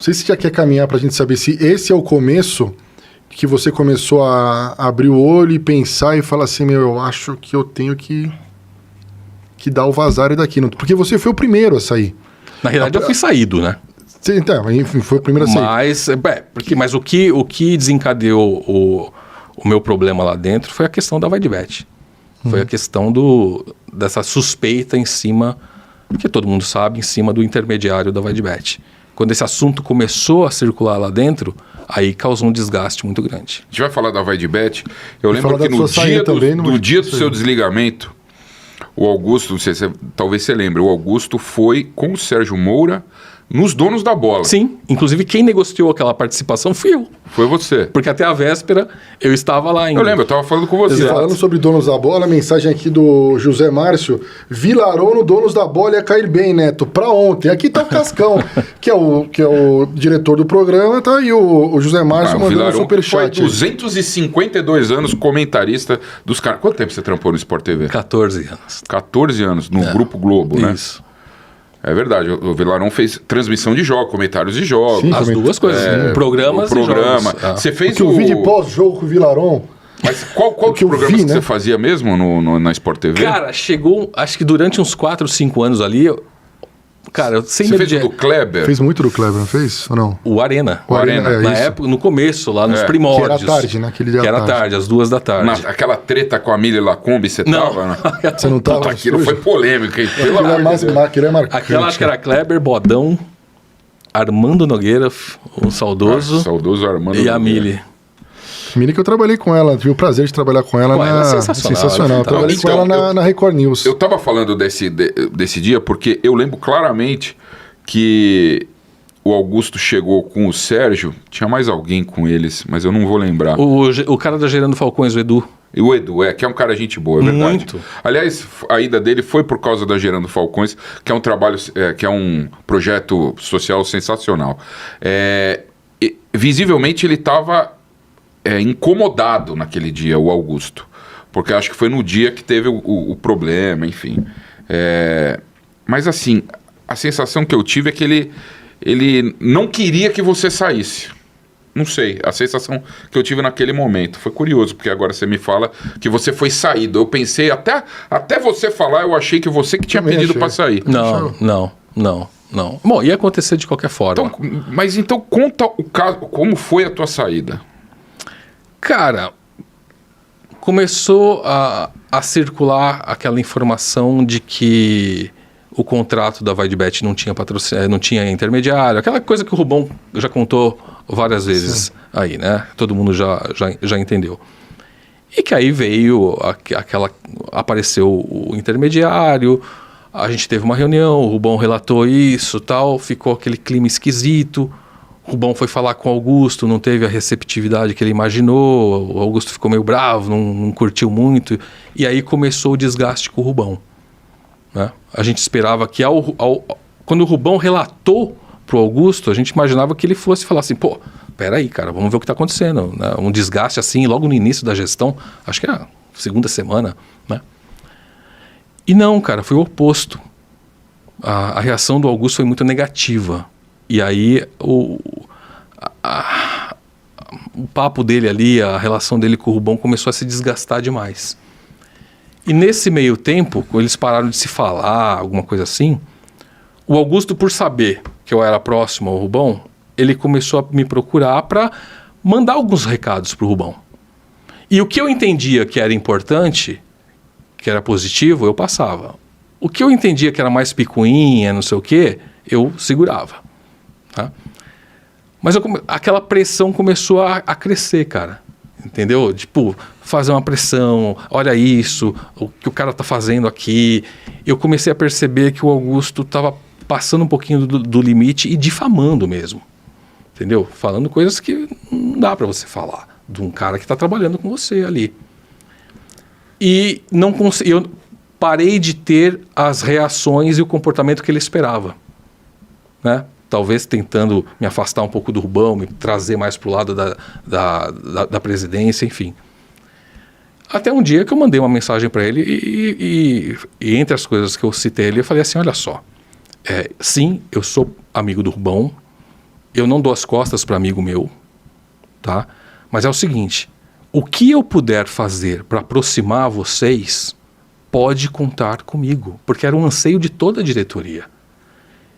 Não sei se já quer caminhar pra gente saber se esse é o começo que você começou a abrir o olho e pensar e falar assim, meu, eu acho que eu tenho que dar o vazar daqui. Porque você foi o primeiro a sair. Na realidade, eu fui saído, né? Então, enfim, foi o primeiro a sair. Mas o que desencadeou o meu problema lá dentro foi a questão da VideBet. Foi a questão dessa suspeita em cima, que todo mundo sabe, em cima do intermediário da VideBet. Quando esse assunto começou a circular lá dentro, aí causou um desgaste muito grande. A gente vai falar da VideBet. Eu lembro que no dia do seu desligamento, o Augusto, não sei se talvez você lembre, o Augusto foi com o Sérgio Moura nos donos da bola. Sim, inclusive quem negociou aquela participação fui eu. Foi você. Porque até a véspera eu estava lá ainda. Eu lembro, eu estava falando com você. Falando sobre donos da bola, a mensagem aqui do José Márcio: Vilarão no donos da bola ia cair bem, Neto, pra ontem. Aqui tá o Cascão, que é o diretor do programa, tá aí o José Márcio mandando um superchat. Foi 252 anos comentarista dos caras. Quanto tempo você trampou no Sport TV? 14 anos. 14 anos, no Grupo Globo, né? Isso. É verdade, o Vilarão fez transmissão de jogos, comentários de jogos. Sim, as duas coisas, programas e jogos. Você fez o vi de pós-jogo com o Vilarão. Mas qual que programa que você fazia mesmo na Sport TV? Cara, chegou, acho que durante uns 4, 5 anos ali, cara, eu sem medo de... Você fez do Kleber? Fez muito do Kleber, não fez? Ou não? O Arena. O Arena. Na época, no começo, lá nos primórdios. Que era tarde, né? Aquele dia que era tarde, às 2 da tarde. Aquela treta com a Mili Lacombe, você tava, né? Você não tava? Aquilo foi polêmico, hein? Aquilo é marcante. Aquela acho que era Kleber, Bodão, Armando Nogueira, o saudoso. Saudoso Armando Nogueira. E a Mili. Mili que eu trabalhei com ela, tive o prazer de trabalhar com ela. Ela é sensacional. Eu trabalhei com ela na Record News. Eu tava falando desse dia porque eu lembro claramente que o Augusto chegou com o Sérgio, tinha mais alguém com eles, mas eu não vou lembrar. O cara da Gerando Falcões, o Edu. E o Edu, que é um cara gente boa, é verdade. Muito. Aliás, a ida dele foi por causa da Gerando Falcões, que é um trabalho, que é um projeto social sensacional. Visivelmente ele estava incomodado naquele dia, o Augusto, porque acho que foi no dia que teve o problema, enfim. Mas assim, a sensação que eu tive é que ele não queria que você saísse. Não sei, a sensação que eu tive naquele momento. Foi curioso, porque agora você me fala que você foi saído. Eu pensei, até você falar, eu achei que você que tinha pedido para sair. Não. Bom, ia acontecer de qualquer forma. Mas então conta o caso, como foi a tua saída? Cara, começou a circular aquela informação de que o contrato da VideBet não tinha não tinha intermediário, aquela coisa que o Rubão já contou várias vezes. Sim. Aí, né? Todo mundo já entendeu. E que aí veio apareceu o intermediário, a gente teve uma reunião, o Rubão relatou isso, tal, ficou aquele clima esquisito. O Rubão foi falar com o Augusto, não teve a receptividade que ele imaginou, o Augusto ficou meio bravo, não curtiu muito, e aí começou o desgaste com o Rubão. Né? A gente esperava que quando o Rubão relatou pro Augusto, a gente imaginava que ele fosse falar assim, pô, peraí, cara, vamos ver o que está acontecendo. Né? Um desgaste assim, logo no início da gestão, acho que é a segunda semana, né? E não, cara, foi o oposto. A reação do Augusto foi muito negativa. E aí o papo dele ali, a relação dele com o Rubão começou a se desgastar demais. E nesse meio tempo, quando eles pararam de se falar, alguma coisa assim, o Augusto, por saber que eu era próximo ao Rubão, ele começou a me procurar para mandar alguns recados para o Rubão. E o que eu entendia que era importante, que era positivo, eu passava. O que eu entendia que era mais picuinha, não sei o quê, eu segurava. Tá? Mas aquela pressão começou a crescer, cara. Entendeu? Tipo, fazer uma pressão, olha isso, o que o cara tá fazendo aqui. Eu comecei a perceber que o Augusto tava passando um pouquinho do limite e difamando mesmo. Entendeu? Falando coisas que não dá para você falar de um cara que tá trabalhando com você ali. E eu parei de ter as reações e o comportamento que ele esperava. Né? Talvez tentando me afastar um pouco do Rubão, me trazer mais para o lado da presidência, enfim. Até um dia que eu mandei uma mensagem para ele e entre as coisas que eu citei ali, eu falei assim, olha só, sim, eu sou amigo do Rubão, eu não dou as costas para amigo meu, tá? Mas é o seguinte, o que eu puder fazer para aproximar vocês, pode contar comigo, porque era um anseio de toda a diretoria.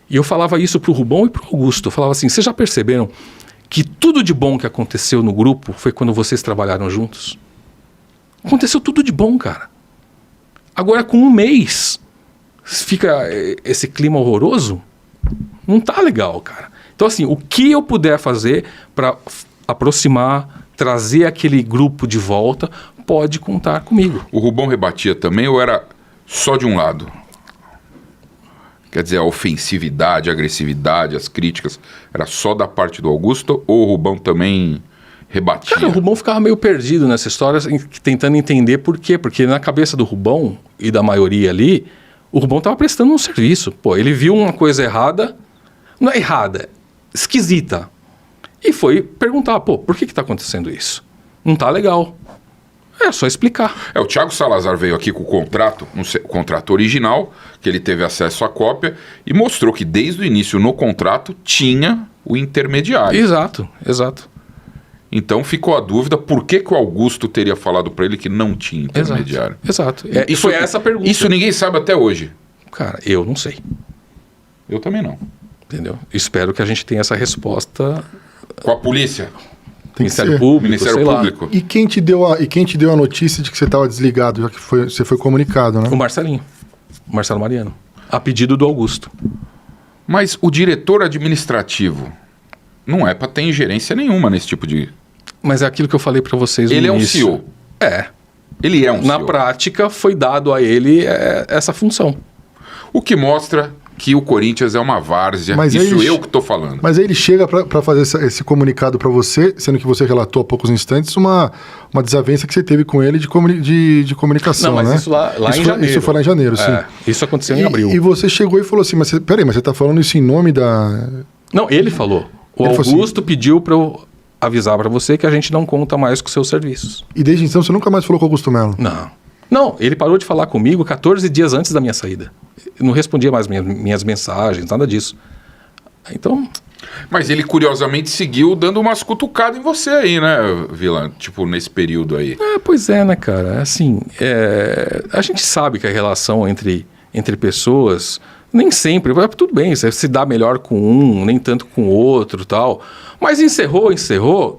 E eu falava isso pro Rubão e pro Augusto, eu falava assim, vocês já perceberam que tudo de bom que aconteceu no grupo foi quando vocês trabalharam juntos? Aconteceu tudo de bom, cara. Agora, com um mês, fica esse clima horroroso, não tá legal, cara. Então, assim, o que eu puder fazer para aproximar, trazer aquele grupo de volta, pode contar comigo. O Rubão rebatia também ou era só de um lado? Quer dizer, a ofensividade, a agressividade, as críticas, era só da parte do Augusto ou o Rubão também rebatia? Cara, o Rubão ficava meio perdido nessa história, tentando entender por quê. Porque na cabeça do Rubão e da maioria ali, o Rubão estava prestando um serviço. Pô, ele viu uma coisa errada, não é errada, esquisita. E foi perguntar, pô, por que está acontecendo isso? Não tá legal. É só explicar. O Thiago Salazar veio aqui com o contrato, o contrato original, que ele teve acesso à cópia, e mostrou que desde o início no contrato tinha o intermediário. Exato, exato. Então ficou a dúvida por que o Augusto teria falado para ele que não tinha intermediário. Exato. E foi essa a pergunta. Isso ninguém sabe até hoje. Cara, eu não sei. Eu também não. Entendeu? Espero que a gente tenha essa resposta. Com a polícia? Tem que Ministério ser. Público, Ministério sei Público. E quem te deu a notícia de que você estava desligado, já que você foi comunicado, né? O Marcelinho. O Marcelo Mariano. A pedido do Augusto. Mas o diretor administrativo não é para ter ingerência nenhuma nesse tipo de... Mas é aquilo que eu falei para vocês no Ele é um início. CEO. É. Ele é um Na CEO. prática, foi dado a ele essa função. O que mostra que o Corinthians é uma várzea. Mas Isso ele- eu que estou falando. Mas aí ele chega para fazer esse comunicado para você, sendo que você relatou há poucos instantes uma desavença que você teve com ele de comunicação, Não, mas né? isso lá em foi, janeiro. Isso foi lá em janeiro, sim. Isso aconteceu em abril. E você chegou e falou assim, mas peraí, mas você tá falando isso em nome da... Não, ele falou. O Ele falou Augusto pediu para eu avisar para você que a gente não conta mais com seus serviços. E desde então você nunca mais falou com o Augusto Melo? Não, ele parou de falar comigo 14 dias antes da minha saída. Eu não respondia mais minhas mensagens, nada disso. Então, Mas ele curiosamente seguiu dando umas cutucadas em você aí, né, Vila? Tipo, nesse período aí. pois é, né, cara? Assim, a gente sabe que a relação entre pessoas, nem sempre, tudo bem, você se dá melhor com um, nem tanto com o outro, tal. Mas encerrou,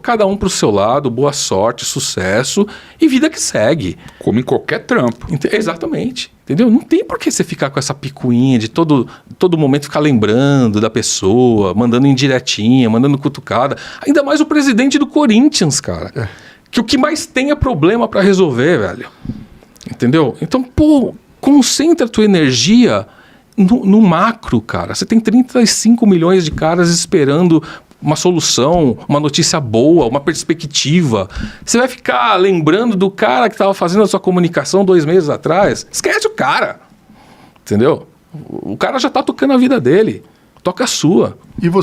cada um pro seu lado, boa sorte, sucesso e vida que segue. Como em qualquer trampo. Exatamente, entendeu? Não tem por que você ficar com essa picuinha de todo momento ficar lembrando da pessoa, mandando indiretinha, mandando cutucada. Ainda mais o presidente do Corinthians, cara. Que o que mais tem é problema pra resolver, velho. Entendeu? Então, pô, concentra a tua energia no macro, cara. Você tem 35 milhões de caras esperando uma solução, uma notícia boa, uma perspectiva. Você vai ficar lembrando do cara que estava fazendo a sua comunicação 2 meses atrás? Esquece o cara. Entendeu? O cara já está tocando a vida dele. Toca a sua. E você